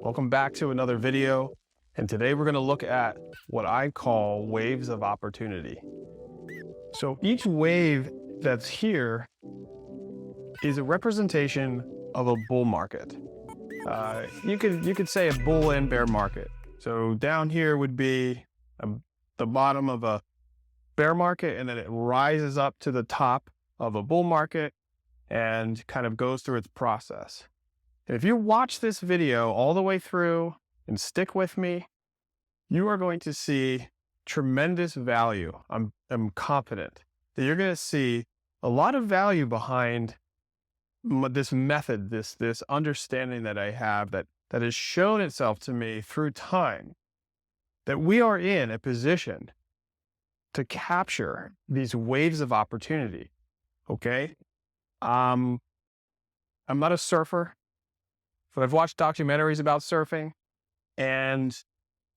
Welcome back to another video, and today we're going to look at what I call waves of opportunity. So each wave that's here is a representation of a bull market. You could say a bull and bear market. So down here would be the bottom of a bear market, and then it rises up to the top of a bull market and kind of goes through its process. And if you watch this video all the way through and stick with me, you are going to see tremendous value. I'm confident that you're going to see a lot of value behind this method, this understanding that I have that has shown itself to me through time, that we are in a position to capture these waves of opportunity. Okay. I'm not a surfer, but I've watched documentaries about surfing, and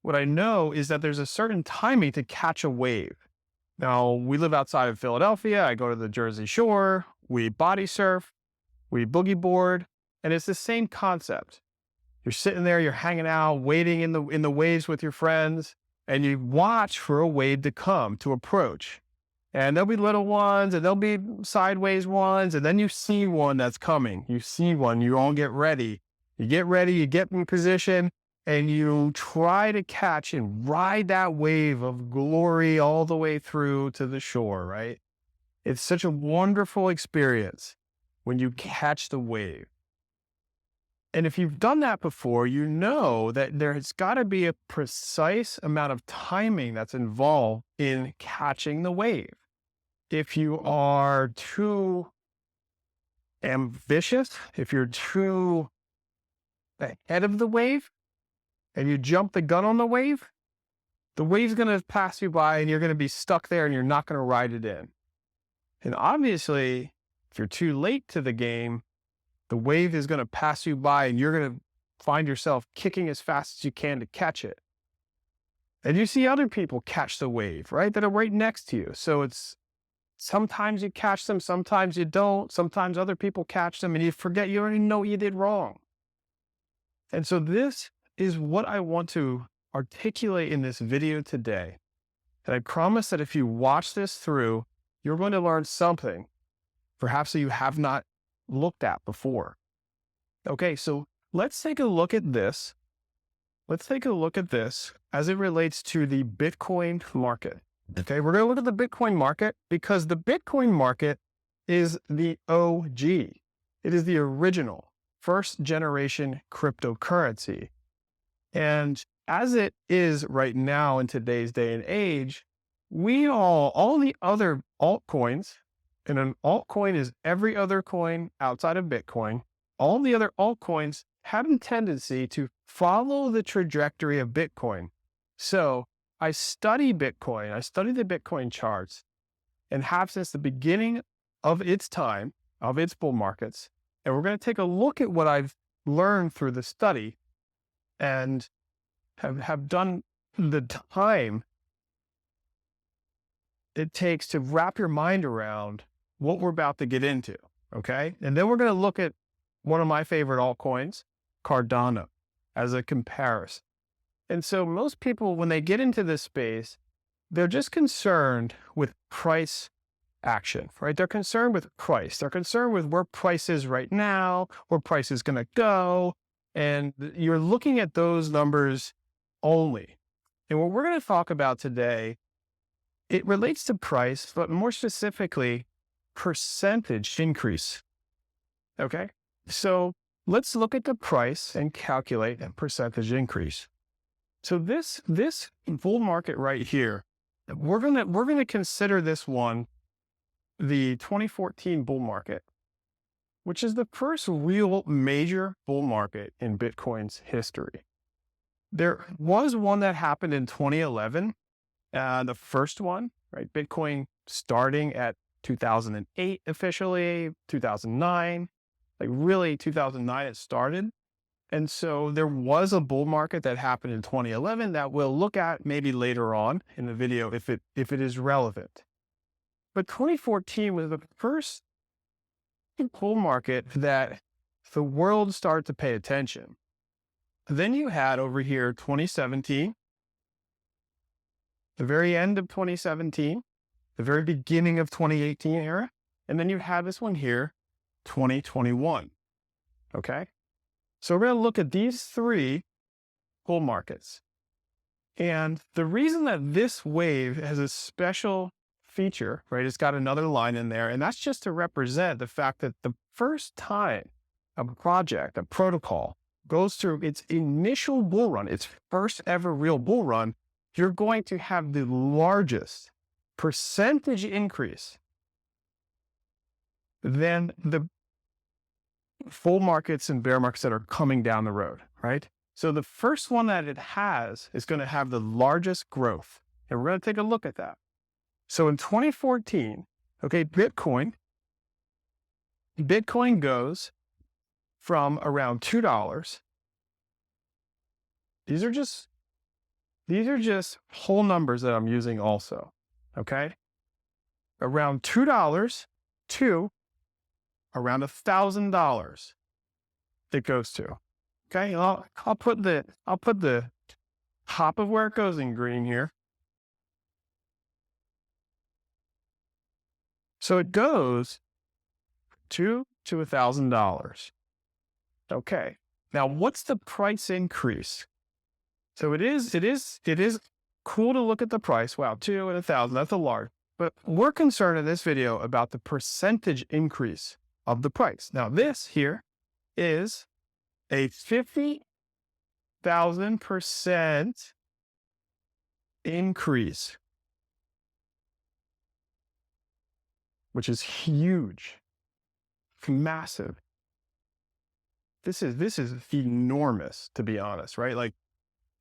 what I know is that there's a certain timing to catch a wave. Now, we live outside of Philadelphia. I go to the Jersey Shore. We body surf, we boogie board, and it's the same concept. You're sitting there, you're hanging out, waiting in the waves with your friends, and you watch for a wave to come, to approach. And there'll be little ones, and there'll be sideways ones, and then you see one that's coming. You see one, you all get ready. You get ready, you get in position, and you try to catch and ride that wave of glory all the way through to the shore, right? It's such a wonderful experience when you catch the wave. And if you've done that before, you know that there's got to be a precise amount of timing that's involved in catching the wave. If you are too ambitious, if you're too ahead of the wave and you jump the gun on the wave's going to pass you by and you're going to be stuck there and you're not going to ride it in. And obviously, if you're too late to the game, the wave is going to pass you by and you're going to find yourself kicking as fast as you can to catch it. And you see other people catch the wave, right? That are right next to you. So it's sometimes you catch them, sometimes you don't. Sometimes other people catch them and you forget, you already know what you did wrong. And so this is what I want to articulate in this video today. And I promise that if you watch this through, you're going to learn something perhaps that you have not looked at before. Okay, so let's take a look at this. Let's take a look at this as it relates to the Bitcoin market. Okay, we're going to look at the Bitcoin market because the Bitcoin market is the OG. It is the original first generation cryptocurrency. And as it is right now in today's day and age, all the other altcoins, and an altcoin is every other coin outside of Bitcoin, all the other altcoins have a tendency to follow the trajectory of Bitcoin. So I study Bitcoin, I study the Bitcoin charts, and have since the beginning of its time, of its bull markets. And we're going to take a look at what I've learned through the study and have done the time it takes to wrap your mind around what we're about to get into, okay? And then we're going to look at one of my favorite altcoins, Cardano, as a comparison. And so most people, when they get into this space, they're just concerned with price action, right? They're concerned with price. They're concerned with where price is right now, where price is going to go. And you're looking at those numbers only. And what we're going to talk about today, it relates to price, but more specifically, percentage increase. Okay? So let's look at the price and calculate a percentage increase. So this bull market right here, we're going to consider this one the 2014 bull market, which is the first real major bull market in Bitcoin's history. There was one that happened in 2011, the first one, right? Bitcoin starting at 2008 officially, 2009, like really 2009 it started. And so there was a bull market that happened in 2011 that we'll look at maybe later on in the video if it is relevant. But 2014 was the first bull market that the world started to pay attention. Then you had over here 2017, the very end of 2017, the very beginning of 2018 era, and then you have this one here, 2021. Okay, so we're going to look at these three bull markets. And the reason that this wave has a special feature, right, it's got another line in there, and that's just to represent the fact that the first time a project, a protocol, goes through its initial bull run, its first ever real bull run, you're going to have the largest percentage increase than the full markets and bear markets that are coming down the road, right? So the first one that it has is going to have the largest growth. And we're going to take a look at that. So in 2014, okay, Bitcoin goes from around $2. These are just whole numbers that I'm using also, okay? Around $2 to around $1,000 it goes to. Okay, I'll put the top of where it goes in green here. So it goes to $1,000. Okay. Now what's the price increase? So it is cool to look at the price. Wow, 2 and 1,000, that's a large. But we're concerned in this video about the percentage increase of the price. Now this here is a 50,000% increase, which is huge, massive. This is enormous, to be honest, right? Like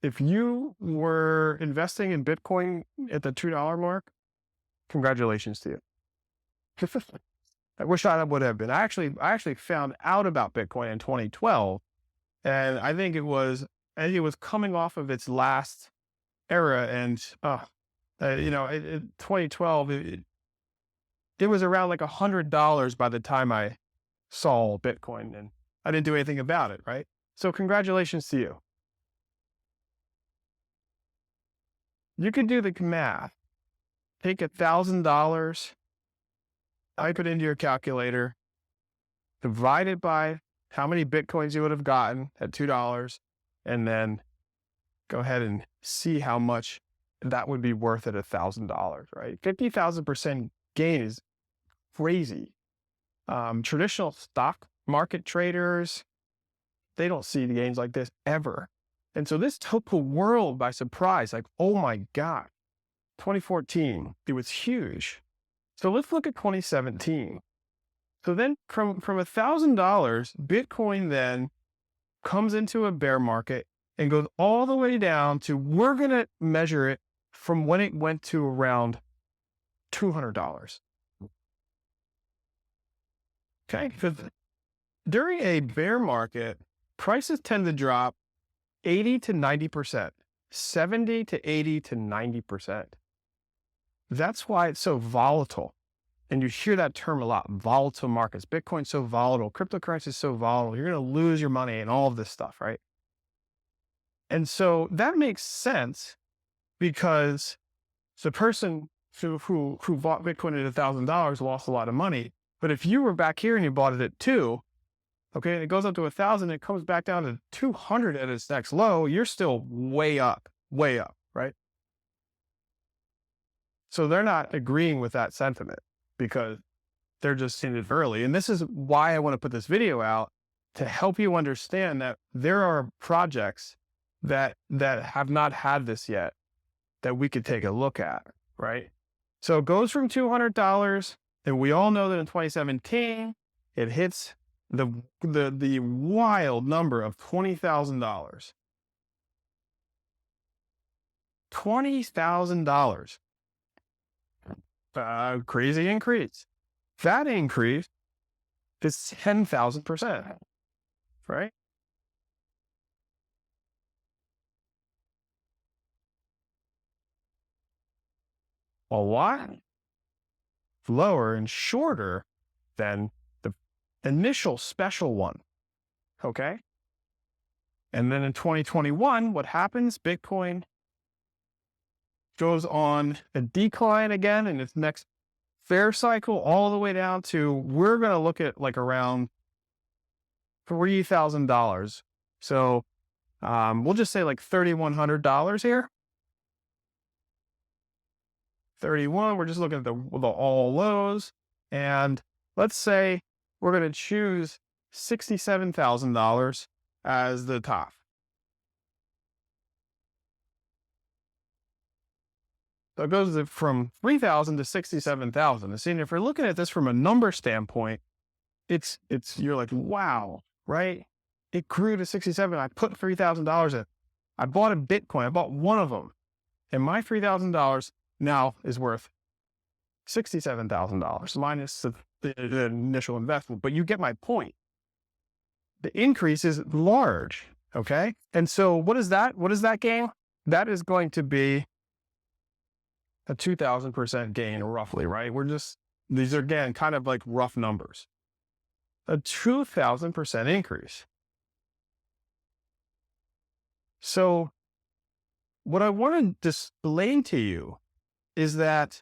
if you were investing in Bitcoin at the $2 mark, congratulations to you. I wish I would have been. I actually found out about Bitcoin in 2012. And I think it was coming off of its last era, and 2012, it was around like $100 by the time I saw Bitcoin, and I didn't do anything about it, right? So congratulations to you. You can do the math. Take $1,000, type it into your calculator, divide it by how many Bitcoins you would have gotten at $2, and then go ahead and see how much that would be worth at $1,000, right? 50,000% gain is crazy. Traditional stock market traders, they don't see the gains like this ever. And so this took the world by surprise. Like, oh my God, 2014, it was huge. So let's look at 2017. So then from $1,000, Bitcoin then comes into a bear market and goes all the way down to, we're going to measure it from when it went to around $200. Okay, because during a bear market, prices tend to drop 80 to 90%, 70 to 80 to 90%. That's why it's so volatile. And you hear that term a lot, volatile markets. Bitcoin's so volatile, cryptocurrency is so volatile, you're going to lose your money and all of this stuff, right? And so that makes sense, because the person who bought Bitcoin at $1,000 lost a lot of money. But if you were back here and you bought it at 2, okay, and it goes up to 1,000, it comes back down to 200 at its next low, you're still way up, right? So they're not agreeing with that sentiment, because they're just seeing it early. And this is why I want to put this video out, to help you understand that there are projects that have not had this yet that we could take a look at, right? So it goes from $200, and we all know that in 2017, it hits the wild number of $20,000. $20,000. Crazy increase. That increase is 10,000%, right? A lot lower and shorter than the initial special one, okay? And then in 2021, what happens? Bitcoin goes on a decline again in its next fair cycle, all the way down to, we're going to look at like around $3,000. So we'll just say like $3,100 here. 31, we're just looking at the all lows. And let's say we're going to choose $67,000 as the top. So it goes from 3,000 to 67,000. And see, if you're looking at this from a number standpoint, it's you're like, wow, right? It grew to 67. I put $3,000 in. I bought a Bitcoin. I bought one of them, and my $3,000 now is worth $67,000 minus the initial investment. But you get my point. The increase is large. Okay, and so what is that? What is that gain? That is going to be a 2,000% gain, roughly, right? These are, again, kind of like rough numbers. A 2,000% increase. So what I want to display to you is that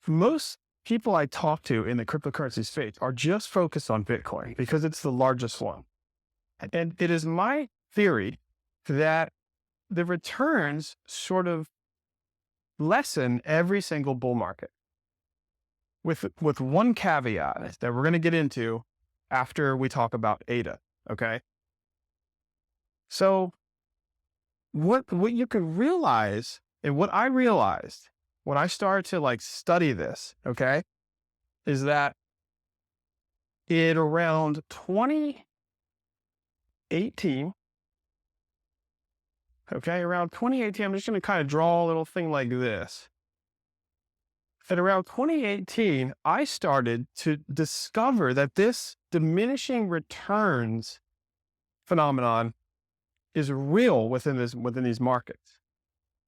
most people I talk to in the cryptocurrency space are just focused on Bitcoin because it's the largest one. And it is my theory that the returns sort of lessen every single bull market, with one caveat that we're going to get into after we talk about ADA. Okay. So what you can realize, and what I realized when I started to like study this, okay, is that in around 2018, okay, around 2018, I'm just going to kind of draw a little thing like this. At around 2018, I started to discover that this diminishing returns phenomenon is real within these markets.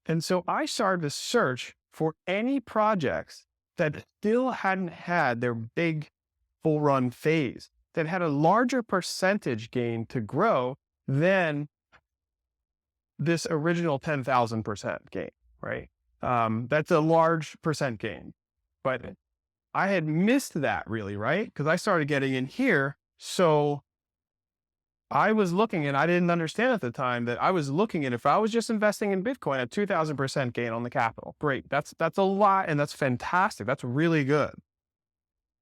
And so I started to search for any projects that still hadn't had their big bull run phase, that had a larger percentage gain to grow than this original 10,000% gain, right? That's a large percent gain, but I had missed that really, right? Because I started getting in here. So I was looking, and I didn't understand at the time that I was looking at, if I was just investing in Bitcoin at 2,000% gain on the capital, great. That's a lot, and that's fantastic. That's really good.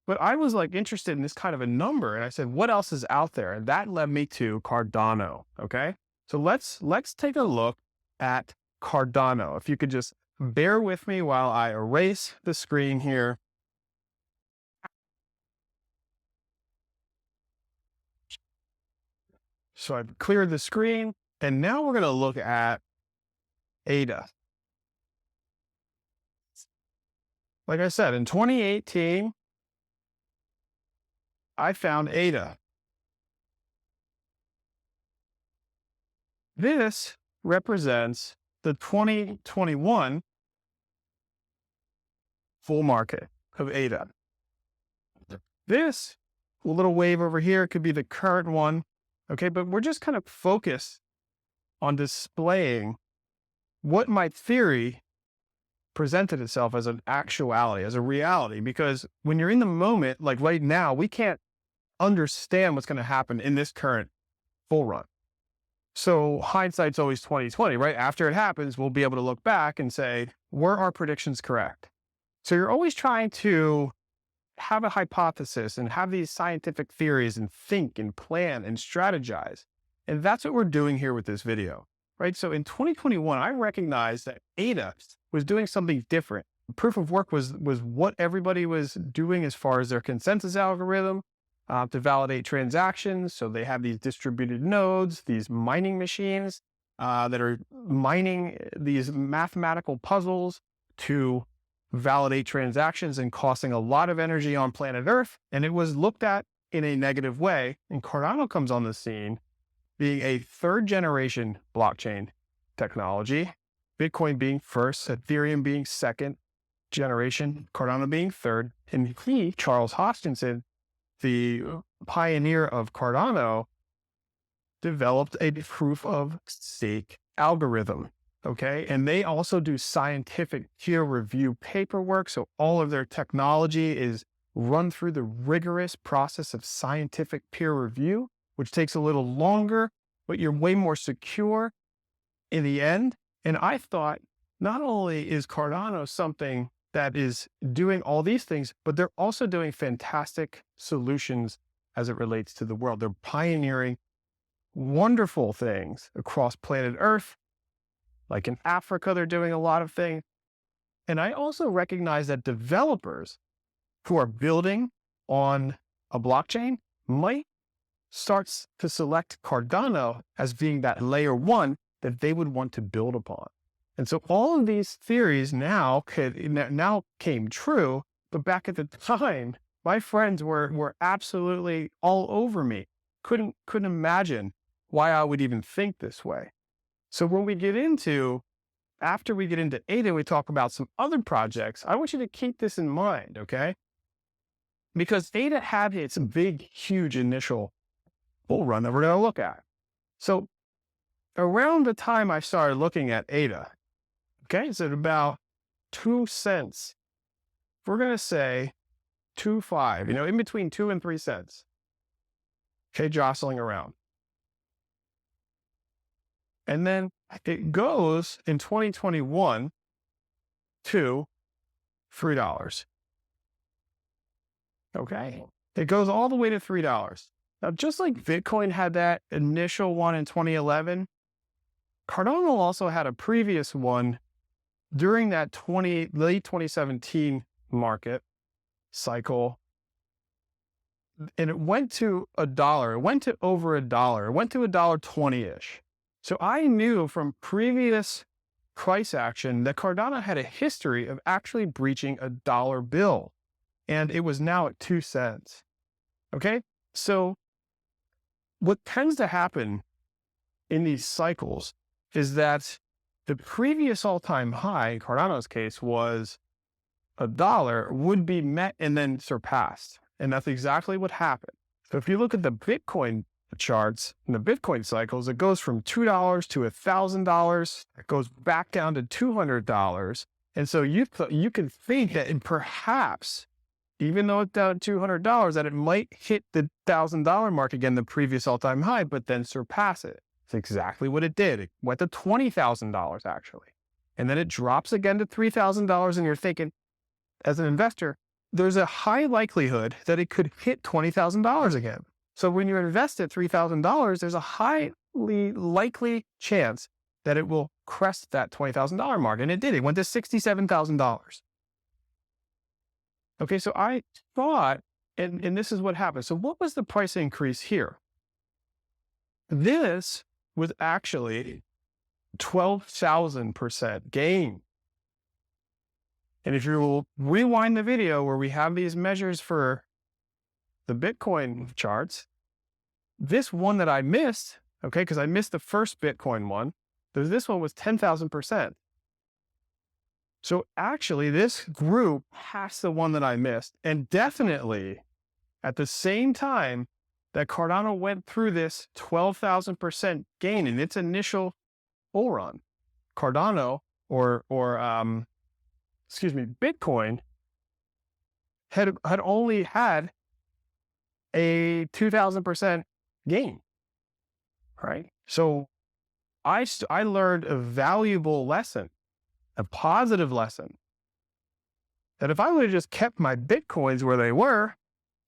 But I was like interested in this kind of a number, and I said, what else is out there? And that led me to Cardano. Okay, so let's take a look at Cardano. If you could just bear with me while I erase the screen here. So I've cleared the screen, and now we're going to look at ADA. Like I said, in 2018, I found ADA. This represents the 2021 full market of ADA. This little wave over here could be the current one. Okay, but we're just kind of focused on displaying what my theory presented itself as an actuality, as a reality, because when you're in the moment, like right now, we can't understand what's going to happen in this current bull run. So hindsight's always 20/20, right? After it happens, we'll be able to look back and say, were our predictions correct? So you're always trying to have a hypothesis and have these scientific theories and think and plan and strategize. And that's what we're doing here with this video, right? So in 2021, I recognized that ADA was doing something different. Proof of work was what everybody was doing as far as their consensus algorithm to validate transactions. So they have these distributed nodes, these mining machines that are mining these mathematical puzzles to validate transactions and costing a lot of energy on planet Earth. And it was looked at in a negative way. And Cardano comes on the scene being a third generation blockchain technology, Bitcoin being first, Ethereum being second generation, Cardano being third. And he, Charles Hoskinson, the pioneer of Cardano, developed a proof of stake algorithm. Okay. And they also do scientific peer review paperwork. So all of their technology is run through the rigorous process of scientific peer review, which takes a little longer, but you're way more secure in the end. And I thought, not only is Cardano something that is doing all these things, but they're also doing fantastic solutions as it relates to the world. They're pioneering wonderful things across planet Earth. Like in Africa, they're doing a lot of things. And I also recognize that developers who are building on a blockchain might start to select Cardano as being that layer one that they would want to build upon. And so all of these theories now came true, but back at the time, my friends were absolutely all over me. Couldn't imagine why I would even think this way. So when we get into, after we get into ADA, we talk about some other projects. I want you to keep this in mind, okay? Because ADA had its big, huge initial bull run that we're going to look at. So around the time I started looking at ADA, okay, it's at about 2 cents. We're going to say 2.5, in between 2 and 3 cents. Okay, jostling around. And then it goes in 2021 to $3. Okay. It goes all the way to $3. Now, just like Bitcoin had that initial one in 2011, Cardano also had a previous one during that late 2017 market cycle. And it went to $1. It went to over $1. It went to $1.20-ish. So I knew from previous price action that Cardano had a history of actually breaching a dollar bill. And it was now at 2 cents. Okay. So what tends to happen in these cycles is that the previous all-time high, in Cardano's case, was $1, would be met and then surpassed. And that's exactly what happened. So if you look at the Bitcoin charts and the Bitcoin cycles, it goes from $2 to $1,000. It goes back down to $200. And so you can think that perhaps, even though it's down $200, that it might hit the $1,000 mark again, the previous all-time high, but then surpass it. It's exactly what it did. It went to $20,000 actually. And then it drops again to $3,000. And you're thinking, as an investor, there's a high likelihood that it could hit $20,000 again. So when you invest at $3,000, there's a highly likely chance that it will crest that $20,000 mark. And it did. It went to $67,000. Okay, so I thought, and this is what happened. So what was the price increase here? This was actually 12,000% gain. And if you will rewind the video where we have these measures for the Bitcoin charts, this one that I missed, okay, because I missed the first Bitcoin one, this one was 10,000%. So actually this grew past the one that I missed, and definitely at the same time that Cardano went through this 12,000% gain in its initial bull run, Cardano Bitcoin had only had a 2,000% gain, right? So I learned a valuable lesson, a positive lesson, that if I would have just kept my Bitcoins where they were,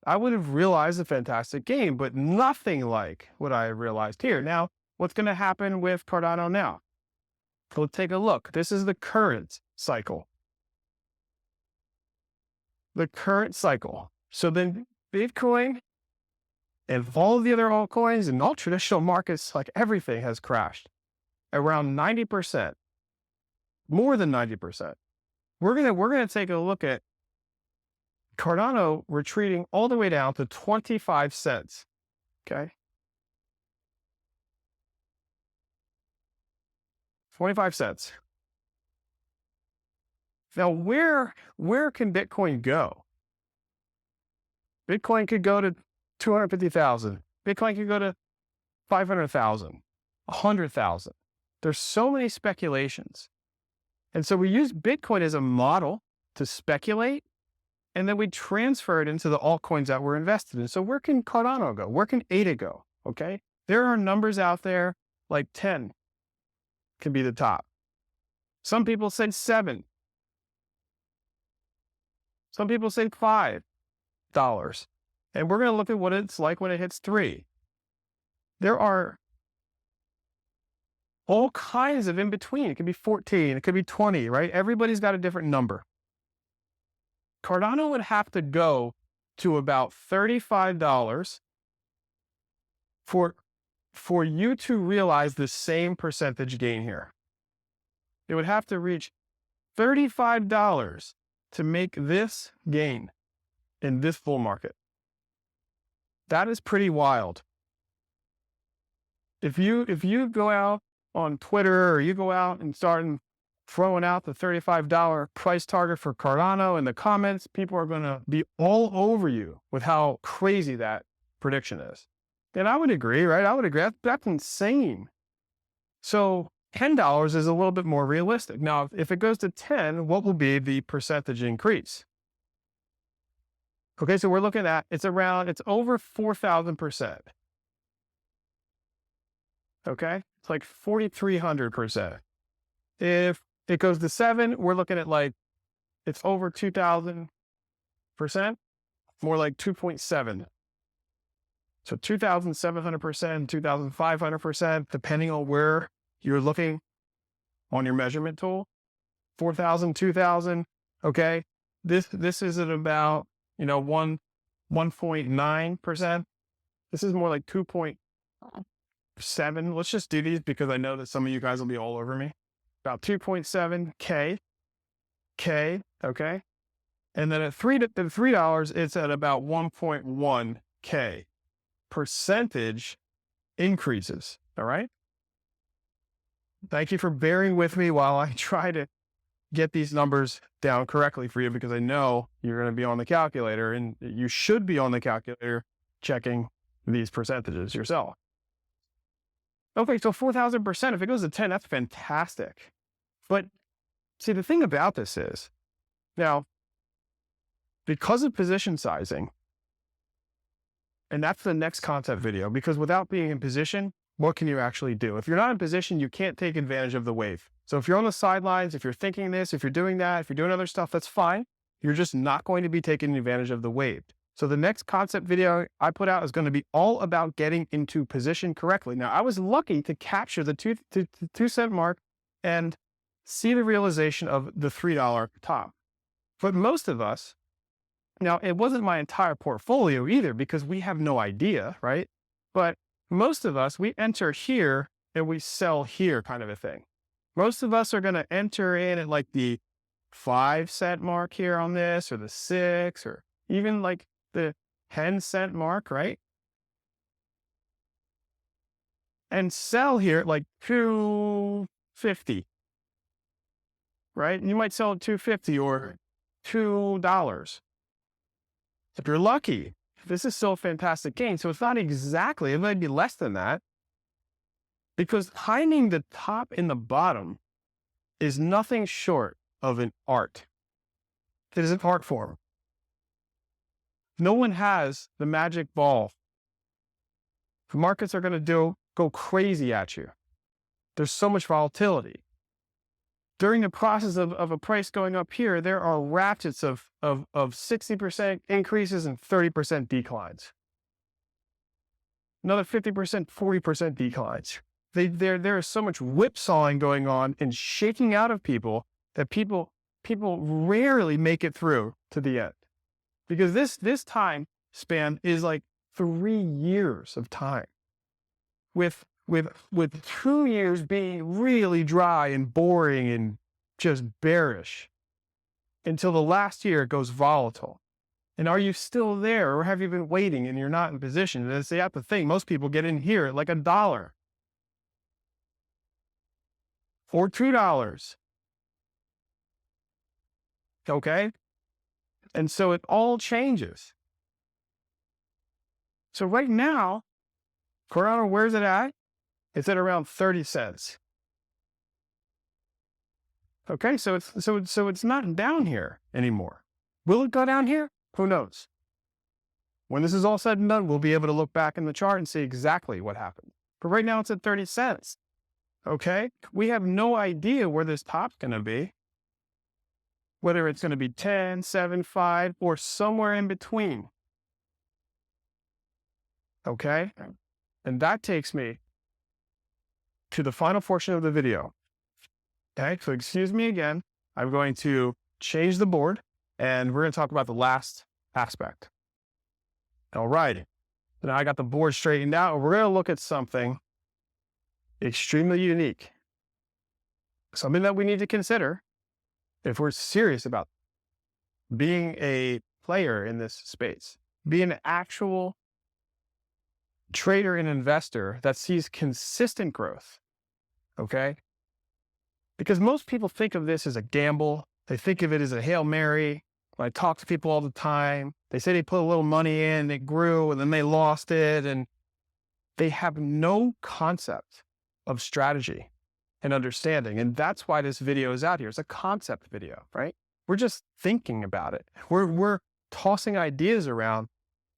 I would have realized a fantastic gain, but nothing like what I realized here. Now, what's going to happen with Cardano now? So let's take a look. This is the current cycle. The current cycle. So then Bitcoin and all of the other altcoins and all traditional markets, like everything has crashed around 90%, more than 90%. We're going to take a look at Cardano retreating all the way down to 25 cents. Okay. 25 cents. Now, where can Bitcoin go? Bitcoin could go to 250,000. Bitcoin could go to 500,000, 100,000. There's so many speculations. And so we use Bitcoin as a model to speculate, and then we transfer it into the altcoins that we're invested in. So where can Cardano go? Where can ADA go? Okay. There are numbers out there like 10 can be the top. Some people say 7. Some people say $5. And we're going to look at what it's like when it hits 3. There are all kinds of in between. It could be 14, it could be 20, right? Everybody's got a different number. Cardano would have to go to about $35 for you to realize the same percentage gain here. It would have to reach $35 to make this gain in this bull market. That is pretty wild. If you go out on Twitter or you go out and start throwing out the $35 price target for Cardano in the comments, people are going to be all over you with how crazy that prediction is. And I would agree, right? I would agree. That's insane. So $10 is a little bit more realistic. Now, if it goes to 10, what will be the percentage increase? Okay, so we're looking at, it's over 4,000%. Okay, it's like 4,300%. If it goes to 7, we're looking at like, it's over 2,000%, more like 2.7. So 2,700%, 2,500%, depending on where you're looking on your measurement tool. 4,000, 2,000. Okay, this is at about 1.9%. This is more like 2.7. Let's just do these because I know that some of you guys will be all over me. About 2.7 K. Okay, and then at $3, it's at about 1.1 K percentage increases. All right. Thank you for bearing with me while I try to get these numbers down correctly for you, because I know you're going to be on the calculator, and you should be on the calculator checking these percentages yourself. Okay, so 4,000%, if it goes to 10, that's fantastic. But see, the thing about this is, now, because of position sizing, and that's the next concept video, because without being in position, what can you actually do? If you're not in position, you can't take advantage of the wave. So if you're on the sidelines, if you're thinking this, if you're doing that, if you're doing other stuff, that's fine. You're just not going to be taking advantage of the wave. So the next concept video I put out is going to be all about getting into position correctly. Now, I was lucky to capture the 2 cent mark and see the realization of the $3 top. But most of us, now it wasn't my entire portfolio either, because we have no idea, right? But most of us, we enter here and we sell here, kind of a thing. Most of us are going to enter in at like the 5 cent mark here on this, or the 6, or even like the 10 cent mark, right? And sell here at like $2.50, right? And you might sell at $2.50 or $2. If you're lucky. This is still a fantastic gain. So it's not exactly, it might be less than that, because timing the top and the bottom is nothing short of an art. It is an art form. No one has the magic ball. The markets are going to go crazy at you. There's so much volatility. During the process of a price going up here, there are ratchets of 60% increases and 30% declines. Another 50%, 40% declines. There is so much whipsawing going on and shaking out of people that people rarely make it through to the end. Because this time span is like 3 years of time. With 2 years being really dry and boring and just bearish, until the last year it goes volatile. And are you still there, or have you been waiting and you're not in position? And that's the thing. Most people get in here at like $1 or $2. Okay? And so it all changes. So right now, Cardano, where's it at? It's at around 30 cents. Okay, so it's not down here anymore. Will it go down here? Who knows? When this is all said and done, we'll be able to look back in the chart and see exactly what happened. But right now it's at 30 cents. Okay, we have no idea where this top's going to be, whether it's going to be 10, 7, 5, or somewhere in between. Okay, and that takes me to the final portion of the video. Okay, so excuse me again, I'm going to change the board and we're going to talk about the last aspect. All right, so now I got the board straightened out. We're going to look at something extremely unique, something that we need to consider if we're serious about being a player in this space, being an actual trader and investor that sees consistent growth. Okay, because most people think of this as a gamble. They think of it as a Hail Mary. When I talk to people all the time, they say they put a little money in, it grew, and then they lost it, and they have no concept of strategy and understanding. And that's why this video is out here. It's a concept video, right? We're just thinking about it. We're tossing ideas around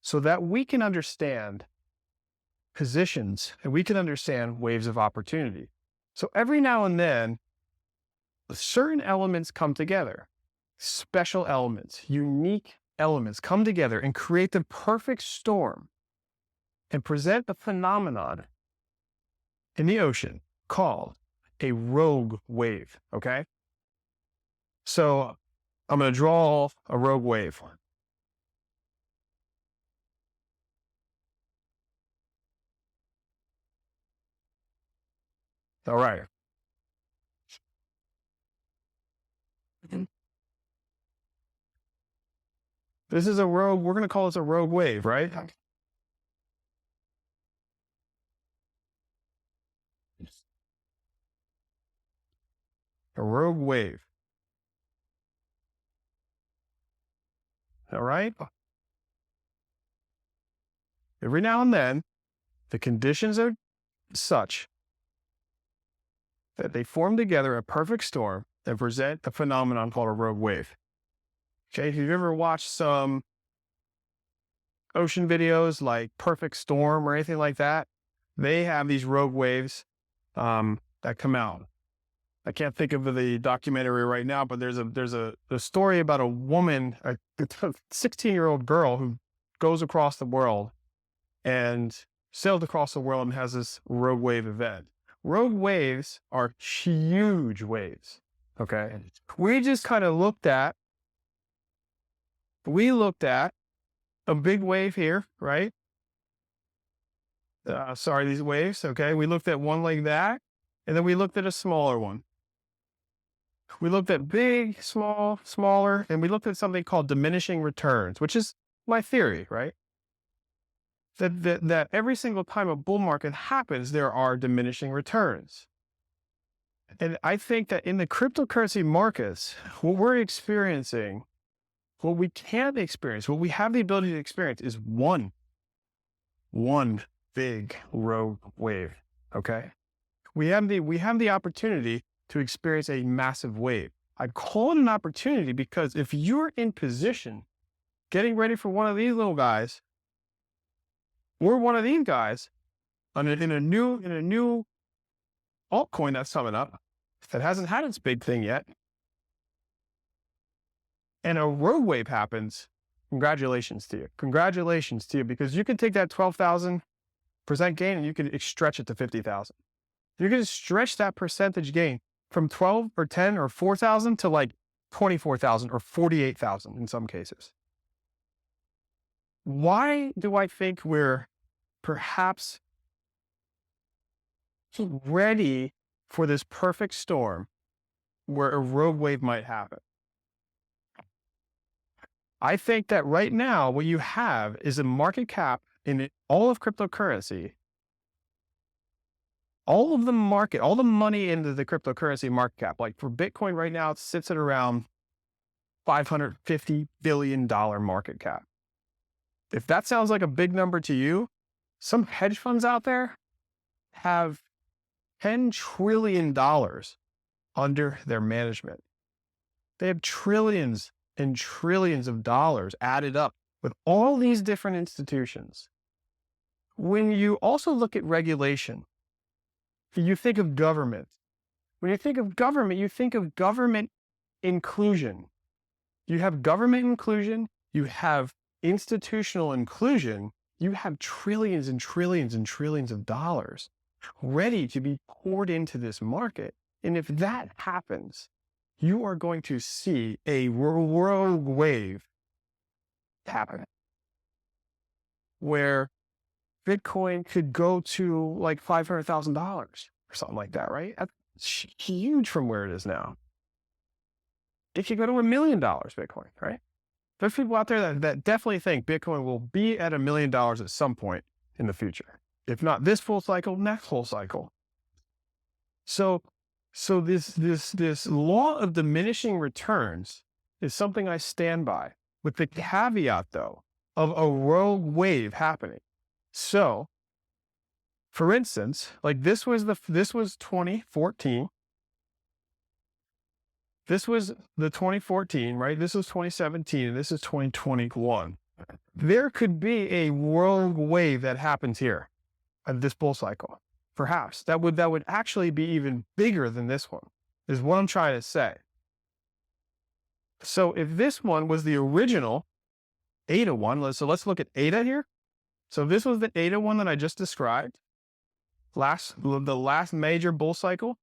so that we can understand positions and we can understand waves of opportunity. So every now and then, certain elements come together, special elements, unique elements come together and create the perfect storm and present a phenomenon in the ocean called a rogue wave, okay? So I'm going to draw a rogue wave. All right. This is a rogue, we're going to call this a rogue wave, right? A rogue wave. All right. Every now and then, the conditions are such that they form together a perfect storm and present a phenomenon called a rogue wave. Okay, if you've ever watched some ocean videos like Perfect Storm or anything like that, they have these rogue waves that come out. I can't think of the documentary right now, but there's a story about a woman, a 16-year-old girl who goes across the world and sailed across the world and has this rogue wave event. Rogue waves are huge waves, okay? We just kind of looked at a big wave here, right? These waves, okay? We looked at one like that, and then we looked at a smaller one. We looked at big, small, smaller, and we looked at something called diminishing returns, which is my theory, right? That every single time a bull market happens, there are diminishing returns. And I think that in the cryptocurrency markets, what we're experiencing, what we can experience, what we have the ability to experience is one big rogue wave, okay? We have the opportunity to experience a massive wave. I call it an opportunity because if you're in position, getting ready for one of these little guys, or one of these guys in a new altcoin that's coming up that hasn't had its big thing yet, and a rogue wave happens, congratulations to you. Congratulations to you, because you can take that 12,000% gain and you can stretch it to 50,000. You can stretch that percentage gain from 12 or 10 or 4,000 to like 24,000 or 48,000 in some cases. Why do I think we're perhaps ready for this perfect storm where a rogue wave might happen? I think that right now what you have is a market cap in all of cryptocurrency. All of the market, all the money into the cryptocurrency market cap, like for Bitcoin right now, it sits at around $550 billion market cap. If that sounds like a big number to you, Some hedge funds out there have $10 trillion under their management. They have trillions and trillions of dollars added up with all these different institutions. When you also look at regulation, you think of government. When you think of government, you think of government inclusion. You have government inclusion, you have institutional inclusion, you have trillions and trillions and trillions of dollars ready to be poured into this market. And if that happens, you are going to see a rogue wave happen where Bitcoin could go to like $500,000 or something like that, right? That's huge from where it is now. It could go to $1 million Bitcoin, right? There's people out there that definitely think Bitcoin will be at $1 million at some point in the future. If not this full cycle, next full cycle. So this law of diminishing returns is something I stand by, with the caveat though of a rogue wave happening. So, for instance, like this was 2014. This was the 2014, right? This was 2017, and this is 2021. There could be a rogue wave that happens here of this bull cycle. Perhaps that would actually be even bigger than this one, is what I'm trying to say. So if this one was the original ADA one, so let's look at ADA here. So this was the ADA one that I just described, the last major bull cycle.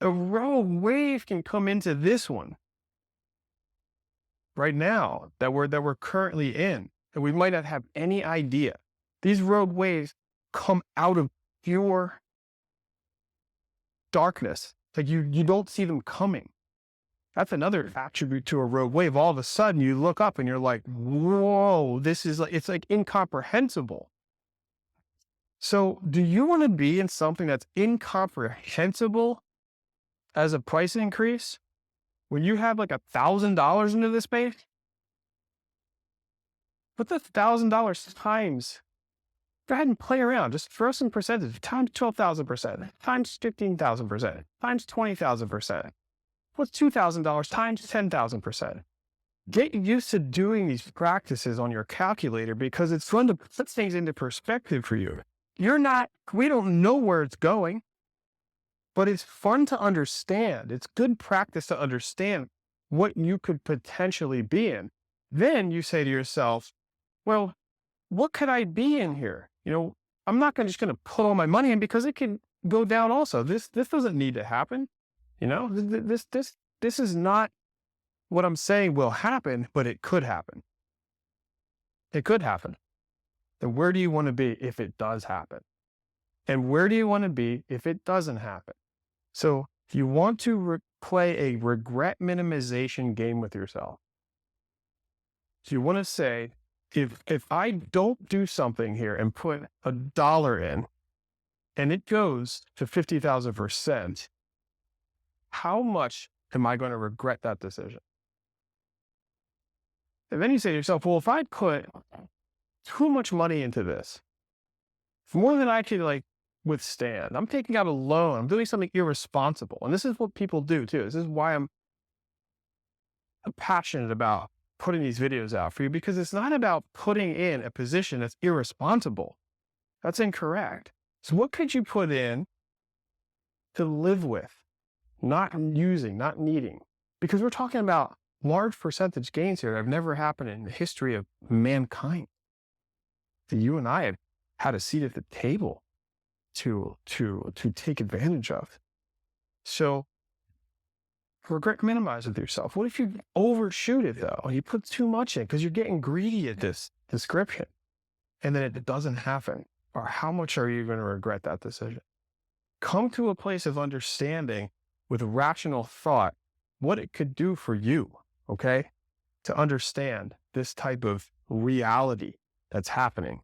A rogue wave can come into this one right now that we're currently in, and we might not have any idea. These rogue waves come out of pure darkness. Like you don't see them coming. That's another attribute to a rogue wave. All of a sudden you look up and you're like, whoa, this is like, it's like incomprehensible. So do you want to be in something that's incomprehensible as a price increase when you have like $1,000 into this space? Put the $1,000 times, go ahead and play around. Just throw some percentage, times 12,000%, times 15,000%, times 20,000%. What's $2,000 times 10,000%? Get used to doing these practices on your calculator, because it's fun to put things into perspective for you. We don't know where it's going, but it's fun to understand. It's good practice to understand what you could potentially be in. Then you say to yourself, well, what could I be in here? I'm not just going to put all my money in, because it can go down also. This doesn't need to happen. This is not what I'm saying will happen, but it could happen. It could happen. Then where do you want to be if it does happen? And where do you want to be if it doesn't happen? So if you want to play a regret minimization game with yourself, so you want to say, if I don't do something here and put $1 in and it goes to 50,000%, how much am I going to regret that decision? And then you say to yourself, well, if I put too much money into this, more than I could withstand, I'm taking out a loan, I'm doing something irresponsible. And this is what people do too. This is why I'm passionate about putting these videos out for you, because it's not about putting in a position that's irresponsible. That's incorrect. So what could you put in to live with, not using, not needing? Because we're talking about large percentage gains here that have never happened in the history of mankind. So you and I have had a seat at the table to take advantage of. So regret minimize with yourself. What if you overshoot it though? You put too much in because you're getting greedy at this description, and then it doesn't happen. Or how much are you going to regret that decision? Come to a place of understanding with rational thought what it could do for you, okay? To understand this type of reality that's happening,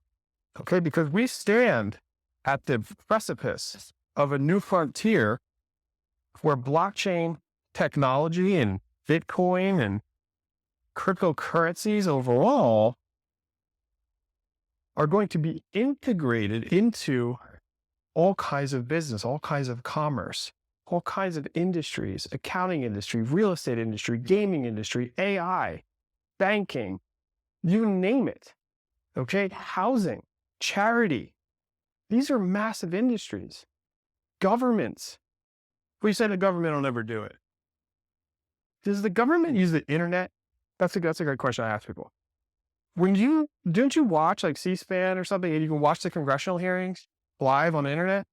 okay? Because we stand at the precipice of a new frontier where blockchain technology and Bitcoin and cryptocurrencies overall are going to be integrated into all kinds of business, all kinds of commerce, all kinds of industries, accounting industry, real estate industry, gaming industry, AI, banking, you name it. Okay, housing, charity. These are massive industries. Governments. We said the government will never do it. Does the government use the internet? That's a great question I ask people. Didn't you watch like C-SPAN or something, and you can watch the congressional hearings live on the internet?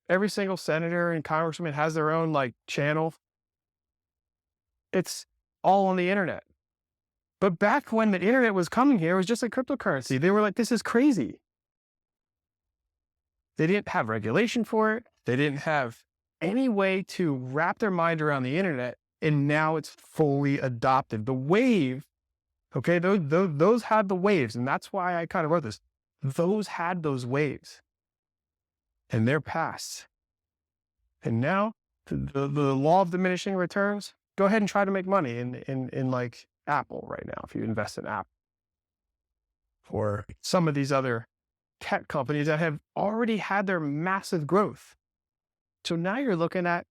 Every single senator and congressman has their own like channel. It's all on the internet. But back when the internet was coming here, it was just like cryptocurrency. They were like, this is crazy. They didn't have regulation for it. They didn't have any way to wrap their mind around the internet. And now it's fully adopted. The wave, okay, those had the waves. And that's why I kind of wrote this. Those had those waves. And they're past. And now the law of diminishing returns, go ahead and try to make money in like Apple right now, if you invest in Apple. Or some of these other tech companies that have already had their massive growth. So now you're looking at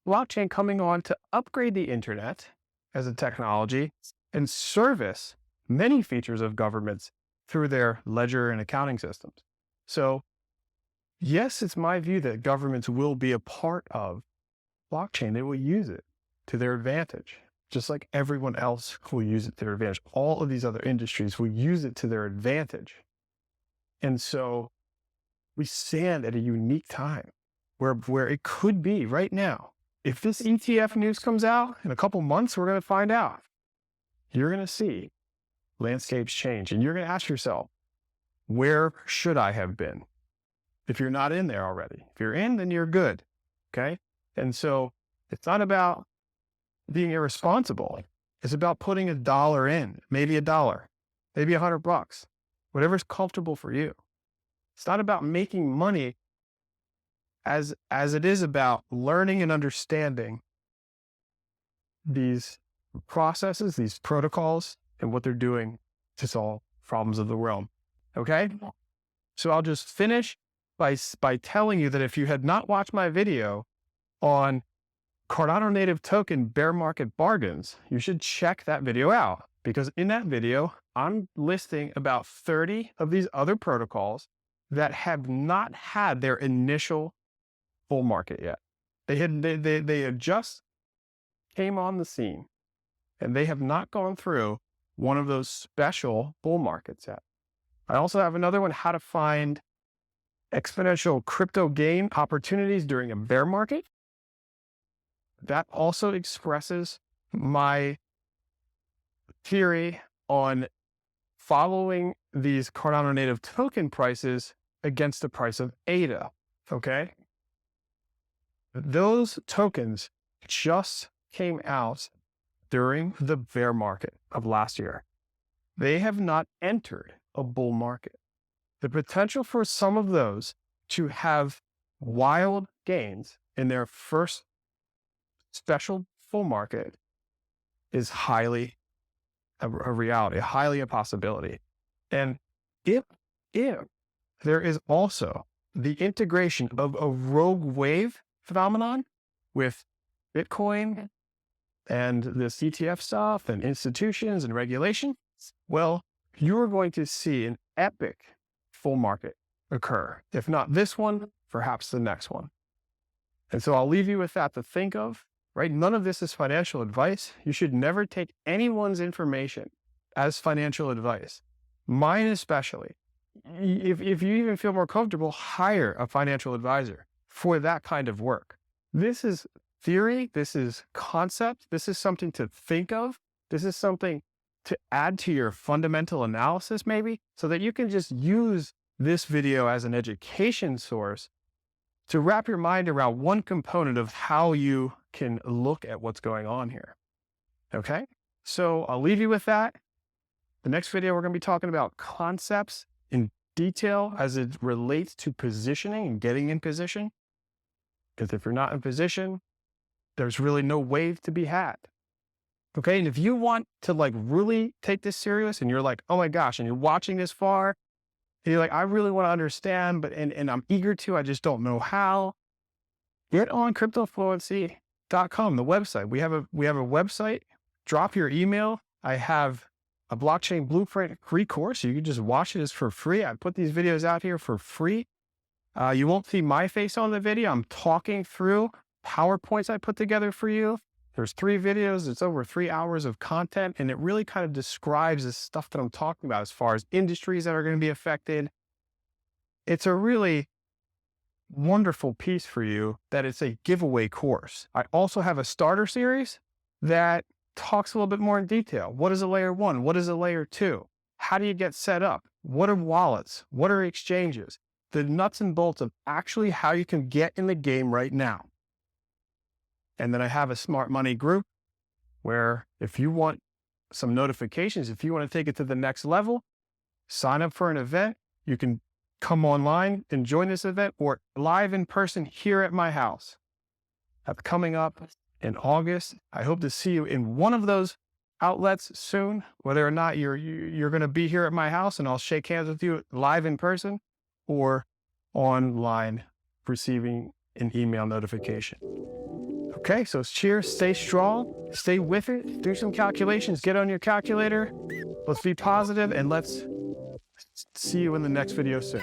blockchain coming on to upgrade the internet as a technology and service many features of governments through their ledger and accounting systems. So yes, it's my view that governments will be a part of blockchain. They will use it to their advantage, just like everyone else will use it to their advantage. All of these other industries will use it to their advantage. And so we stand at a unique time where it could be right now. If this ETF news comes out in a couple months, we're going to find out. You're going to see landscapes change, and you're going to ask yourself, where should I have been? If you're not in there already. If you're in, then you're good. Okay? And so it's not about being irresponsible. It's about putting $1 in, maybe $1, maybe $100, whatever's comfortable for you. It's not about making money as it is about learning and understanding these processes, these protocols, and what they're doing to solve problems of the realm. Okay? So I'll just finish by telling you that if you had not watched my video on Cardano native token bear market bargains, you should check that video out, because in that video, I'm listing about 30 of these other protocols that have not had their initial bull market yet. They had just came on the scene, and they have not gone through one of those special bull markets yet. I also have another one, how to find exponential crypto gain opportunities during a bear market. That also expresses my theory on following these Cardano native token prices against the price of ADA. Okay? Those tokens just came out during the bear market of last year. They have not entered a bull market. The potential for some of those to have wild gains in their first special full market is highly a reality, highly a possibility. And if there is also the integration of a rogue wave phenomenon with Bitcoin and this ETF stuff and institutions and regulation, well, you're going to see an epic full market occur. If not this one, perhaps the next one. And so I'll leave you with that to think of, right? None of this is financial advice. You should never take anyone's information as financial advice. Mine especially. If you even feel more comfortable, hire a financial advisor for that kind of work. This is theory. This is concept. This is something to think of. This is something to add to your fundamental analysis, maybe, so that you can just use this video as an education source to wrap your mind around one component of how you can look at what's going on here. Okay? So I'll leave you with that. The next video, we're going to be talking about concepts in detail as it relates to positioning and getting in position. Because if you're not in position, there's really no wave to be had. Okay, and if you want to like really take this serious and you're like, oh my gosh, and you're watching this far you're like, I really want to understand, but and I'm eager to, I just don't know how. Get on cryptofluency.com, the website. We have a website. Drop your email. I have a blockchain blueprint free course. You can just watch it. It's for free. I put these videos out here for free. You won't see my face on the video. I'm talking through PowerPoints I put together for you. There's 3 videos. It's over 3 hours of content, and it really kind of describes the stuff that I'm talking about as far as industries that are going to be affected. It's a really wonderful piece for you that it's a giveaway course. I also have a starter series that talks a little bit more in detail. What is a layer 1? What is a layer 2? How do you get set up? What are wallets? What are exchanges? The nuts and bolts of actually how you can get in the game right now. And then I have a smart money group where if you want some notifications, if you want to take it to the next level, sign up for an event. You can come online and join this event, or live in person here at my house. That's coming up in August. I hope to see you in one of those outlets soon, whether or not you're going to be here at my house and I'll shake hands with you live in person, or online receiving an email notification. Okay, so cheers, stay strong, stay with it, do some calculations, get on your calculator. Let's be positive, and let's see you in the next video soon.